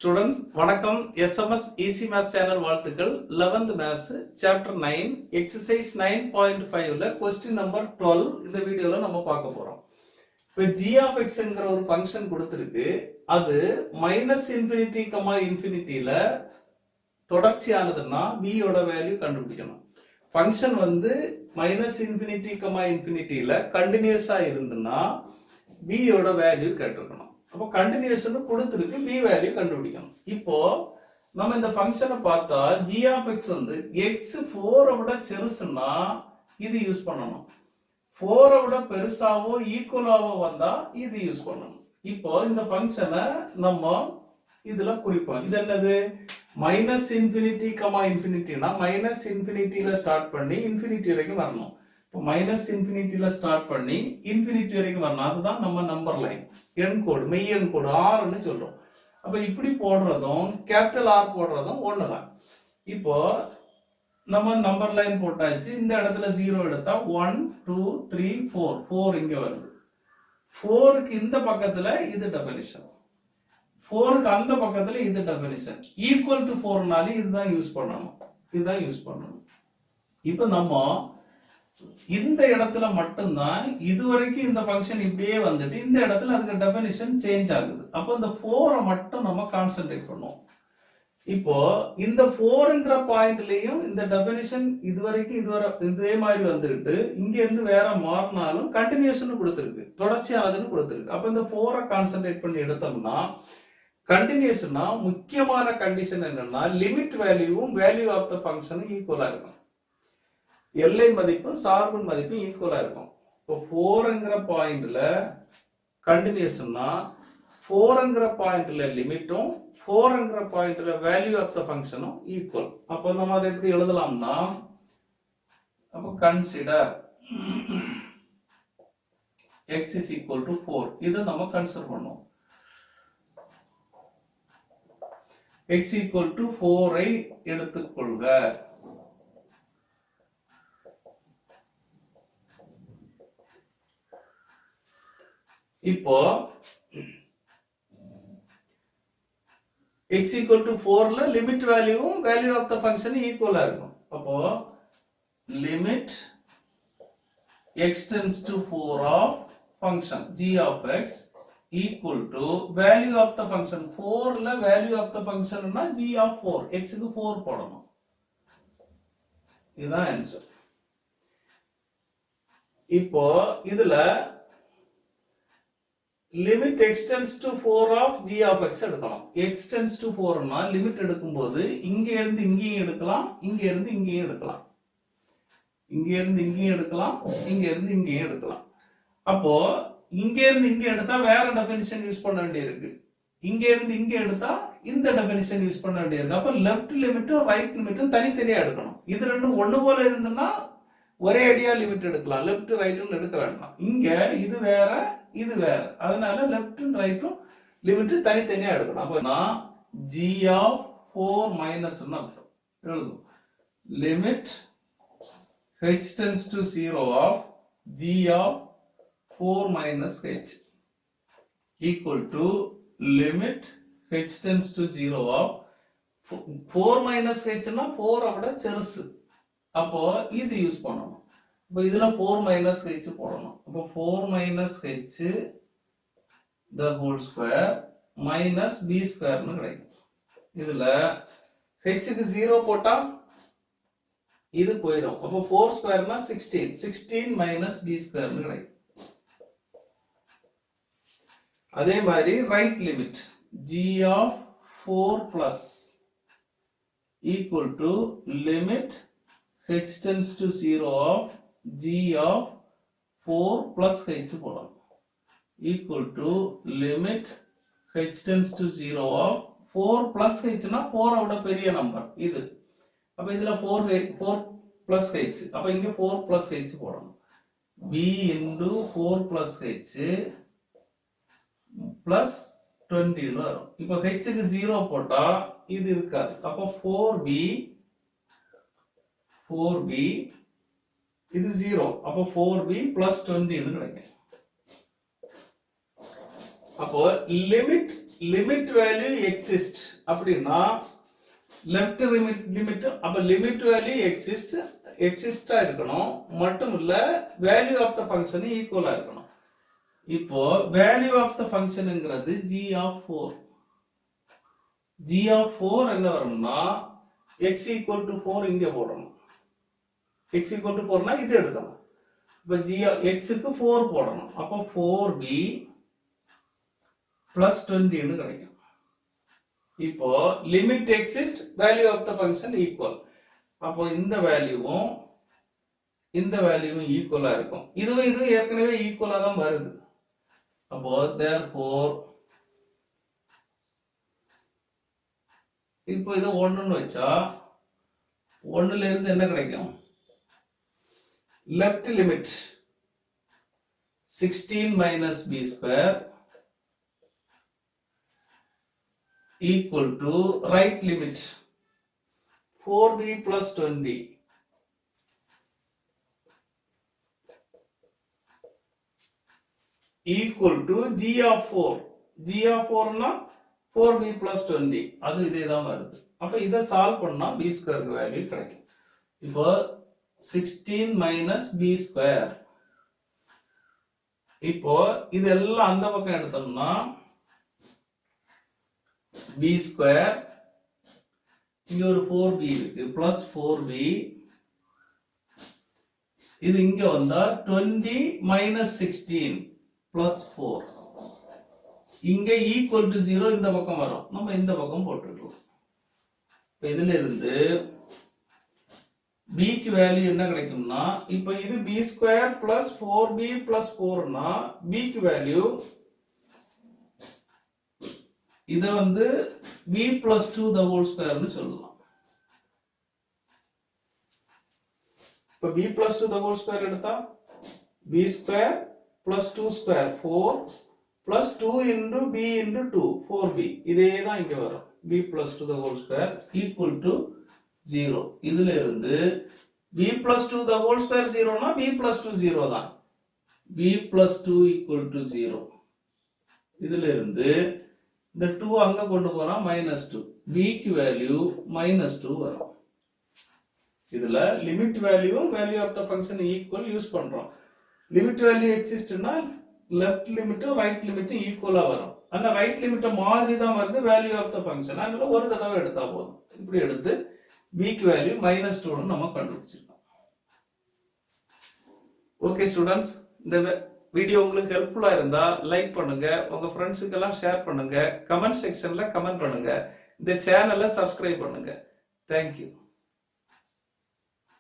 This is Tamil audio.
Students, வணக்கம். SMS Easy Maths Channel வாழ்த்துக்கள். 11th Maths Chapter 9 Exercise 9.5ல Question number 12 இந்த வீடியோல நம்ம பார்க்க போறோம். இப்போ g of x என்கிற ஒரு ஃபங்க்ஷன் கொடுத்திருக்கு. அது -∞, ∞ல தொடர்ச்சியானதுன்னா v யோட வேல்யூ கண்டுபிடிக்கணும். ஃபங்க்ஷன் வந்து -∞, ∞ல கண்டினியூஸா இருந்துன்னா v யோட வேல்யூ கேட்டிருக்கணும். அப்போ கண்டினியூஷன் கொடுத்திருக்கு, b வேல்யூ கண்டுபிடிக்கணும். இப்போ நம்ம இந்த ஃபங்க்ஷனை பார்த்தா g of x வந்து x 4 விட சிறுசுன்னா இது யூஸ் பண்ணணும். 4 விட பெருசாவோ ஈக்குவலாவோ வந்தா இது யூஸ் பண்ணணும். இப்போ இந்த ஃபங்க்ஷனை நம்ம இதுல குறிப்போம். இது என்னது? -∞, ∞ல ஸ்டார்ட் பண்ணி இன்ஃபினிட்டி வரைக்கும் வரணும். இப்போ -∞ ஸ்டார்ட் பண்ணி இன்ஃபினிட்டி வரைக்கும் வரணும். அதுதான் நம்ம நம்பர் லைன், எண் கோடு, மெய் எண் கோடு ஆர்னு சொல்றோம். அப்ப இப்படி போடுறதும் கேபிட்டல் ஆர் போடுறதும் ஒண்ணுதான். இப்போ நம்ம நம்பர் லைன் போட்டாச்சு. இந்த இடத்துல 0 எடுத்தா 1 2 3 4 இங்க வருது. 4க்கு இந்த பக்கத்துல இது டெஃபினிஷன், 4க்கு அந்த பக்கத்துல இது டெஃபினிஷன். ஈக்குவல் டு 4னால இதுதான் யூஸ் பண்ணணும். இப்போ நம்ம இந்த இடத்துல மட்டும்தான் இதுவரைக்கும் இந்த ஃபங்க்ஷன் இப்படியே வந்துட்டு இந்த இடத்துல அதுக்கு டெஃபினிஷன் சேஞ்ச் ஆகுது. அப்போ இந்த 4 மட்டும் நம்ம கான்சென்ட்ரேட் பண்ணுவோம். இப்போ இந்த 4ங்கிற பாயிண்ட்லயும் இந்த டெஃபினிஷன் இதுவரைக்கும் இதே மாதிரி வந்துட்டு இங்க இருந்து வேற மாறினாலும் கண்டினியூஷன் கொடுத்திருக்கு, தொடர்ச்சியானதுன்னு கொடுத்திருக்கு. அப்ப இந்த 4 கான்சென்ட்ரேட் பண்ணி எடுத்தோம்னா கண்டினியூஷன்னா முக்கியமான கண்டிஷன் என்னன்னா லிமிட் வேல்யூவும் வேல்யூ ஆஃப் த ஃபங்க்ஷனும் ஈக்குவலா இருக்கும். எல்லை மதிப்பும் சார்பின் மதிப்பும் ஈக்குவலா இருக்கும். இப்போ 4ங்கிற பாயிண்ட்ல கண்டினியூஷன்னா 4ங்கிற பாயிண்ட்ல லிமிட்டும் 4ங்கிற பாயிண்ட்ல வேல்யூ ஆஃப் த ஃபங்க்ஷனும் ஈக்குவல். அப்போ நம்ம அதை எப்படி எழுதலாம்னா, அப்போ consider x is equal to 4 இதை நம்ம கன்சிடர் பண்ணுவோம். x equal to 4 ஐ எடுத்துக்கொள்க. இப்போ x equal to 4ல லிமிட் வேல்யூவும் வேல்யூ ஆஃப் த ஃபங்க்ஷன் ஈக்குவலா இருக்கும். அப்போ limit x tends to 4 of function g of x equal to value of the function. 4ல value of the functionனா g of 4, x க்கு 4 போடணும். இதுதான் ஆன்சர். இப்போ இதுல limit x tends to 4 of g of x எடுக்கணும். x tends to 4னா லிமிட் எடுக்கும்போது இங்க இருந்து இங்கேயும் எடுக்கலாம், இங்க இருந்து இங்கேயும் எடுக்கலாம், இங்க இருந்து இங்கேயும் எடுக்கலாம், இங்க இருந்து இங்கேயும் எடுக்கலாம். அப்போ இங்க இருந்து இங்க எடுத்தா வேற டெஃபினிஷன் யூஸ் பண்ண வேண்டியிருக்கு, இங்க இருந்து இங்க எடுத்தா இந்த டெஃபினிஷன் யூஸ் பண்ண வேண்டியிருக்கு. அப்ப லெஃப்ட் லிமிட்டும் ரைட் லிமிட்டும் தனித்தனியா எடுக்கணும். இது ரெண்டும் ஒண்ணு போல இருந்ததுன்னா ஒரே அடியா லிமிட் எடுக்கலாம், லெஃப்ட் ரைட்டும் எடுக்க வேண்டாம். இங்க இது வேற இது வேற, அதனால லெஃப்டும் ரைட்டும் லிமிட் தனித்தனியா எடுக்கணும். அப்ப நான் g of 4 minus எழுதும். Limit h tends to 0 of g of 4 minus h equal to limit h tends to 0 of 4 minus h னா 4 விட பெருசு. அப்போ இது யூஸ் பண்ணணும். இப்போ இதுல 4 minus h போடணும். அப்போ 4 minus h the whole square minus b square னு கிடைக்கும். இதுல h க்கு 0 போட்டா இது போயிடும். அப்போ 4 ஸ்கொயர்னா 16 minus b square னு கிடைக்கும். அதே மாதிரி right limit g of 4 plus equal to limit h tends to 0 of g of 4 plus h போடணும். equal to limit h tends to 0 of 4 plus h னா 4 விட பெரிய நம்பர் இது. அப்ப இதுல 4 plus h, அப்ப இங்க 4 plus h போடணும். b into 4 plus h plus 20 வரும். இப்போ h க்கு 0 போட்டா இது இருக்காது. அப்போ 4b இது 0, அப்போ 4b plus 20 னு கிடைக்கும். அப்போ லிமிட் லிமிட் வேல்யூ எக்ஸிஸ்ட் அப்படின்னா லெஃப்ட் லிமிட் அப்ப லிமிட் வேல்யூ எக்ஸிஸ்டா இருக்கணும், மட்டும் இல்ல வேல்யூ ஆஃப் த ஃபங்க்ஷன் ஈக்குவலா இருக்கணும். இப்போ வேல்யூ ஆஃப் த ஃபங்க்ஷன்ங்கிறது g of 4. g of 4 என்ன வரும்னா x equal to 4 இங்க போடணும். x equal to 4 னா இது எடுக்கணும். இப்ப x க்கு 4 போடணும். அப்ப 4b plus 20 ன்னு கிடைக்கும். இப்போ limit exist value of the function equal. அப்போ இந்த வேல்யூவும் இந்த வேல்யூவும் ஈக்குவலா இருக்கும். இதுவும் ஏற்கனவே ஈக்குவலா தான் வருது. அப்போ therefore இப்போ இது 1ன்னு வச்சா 1ல இருந்து என்ன கிடைக்கும்? left limit 16 minus b square equal to right limit 4b plus 20 equal to g of 4. g of 4 னா 4b plus 20 அது இதே தான் வருது. அப்ப இத சால்வ் பண்ணா b ஸ்கொயர் க்கு வேல்யூ கிடைக்கும். இப்போ 16 minus b ஸ்கொயர், இப்போ இதெல்லாம் அந்த பக்கம் எடுத்தோம்னா b ஸ்கொயர், இங்க ஒரு 4b இருக்கு, பிளஸ் 4b, இது இங்க வந்தா 20 minus 16 பிளஸ் 4, இங்க ஈக்குவல் டு 0 இந்த பக்கம் வரும், நம்ம இந்த பக்கம் போட்டுக்கலாம். இப்ப இதுல இருந்து b க்கு வேல்யூ என்ன கிடைக்கும்னா, இப்ப இது b square plus 4b plus 4 னா b க்கு வேல்யூ இத வந்து b plus 2 the whole square னு சொல்லலாம். இப்ப b plus 2 the whole square எடுத்தா b square plus 2 square 4 plus 2 into b into 2 4b, இதே தான் இங்க வரும். b plus 2 the whole square equal to 0. இதுல இருந்து b plus 2 the whole square 0 னா b plus 2 0 தான். b plus 2 equal to 0. இதுல இருந்து இந்த 2 அங்க கொண்டு போனா -2, b க்கு வேல்யூ -2 வரும். இதுல limit value value of the function equal use பண்றோம். லிமிட் வேல்யூ எக்ஸிஸ்ட்னா லெஃப்ட் லிமிட்டும் ரைட் லிமிட்டும் ஈக்குவலா வரும். அந்த ரைட் லிமிட் மாதிரி தான் வருது வேல்யூ ஆஃப் த ஃபங்க்ஷன். அதனால ஒரு தடவை எடுத்தா போதும். இப்படி எடுத்து b க்கு வேல்யூ -2 ன்னு நம்ம கண்டுபிடிச்சிருக்கோம். ஓகே ஸ்டூடண்ட்ஸ், இந்த வீடியோ உங்களுக்கு ஹெல்ப்ஃபுல்லா இருந்தா லைக் பண்ணுங்க, உங்க ஃப்ரெண்ட்ஸுக்கு எல்லாம் ஷேர் பண்ணுங்க, கமெண்ட் செக்ஷன்ல கமெண்ட் பண்ணுங்க, இந்த சேனலை சப்ஸ்கிரைப் பண்ணுங்க. தேங்க்யூ.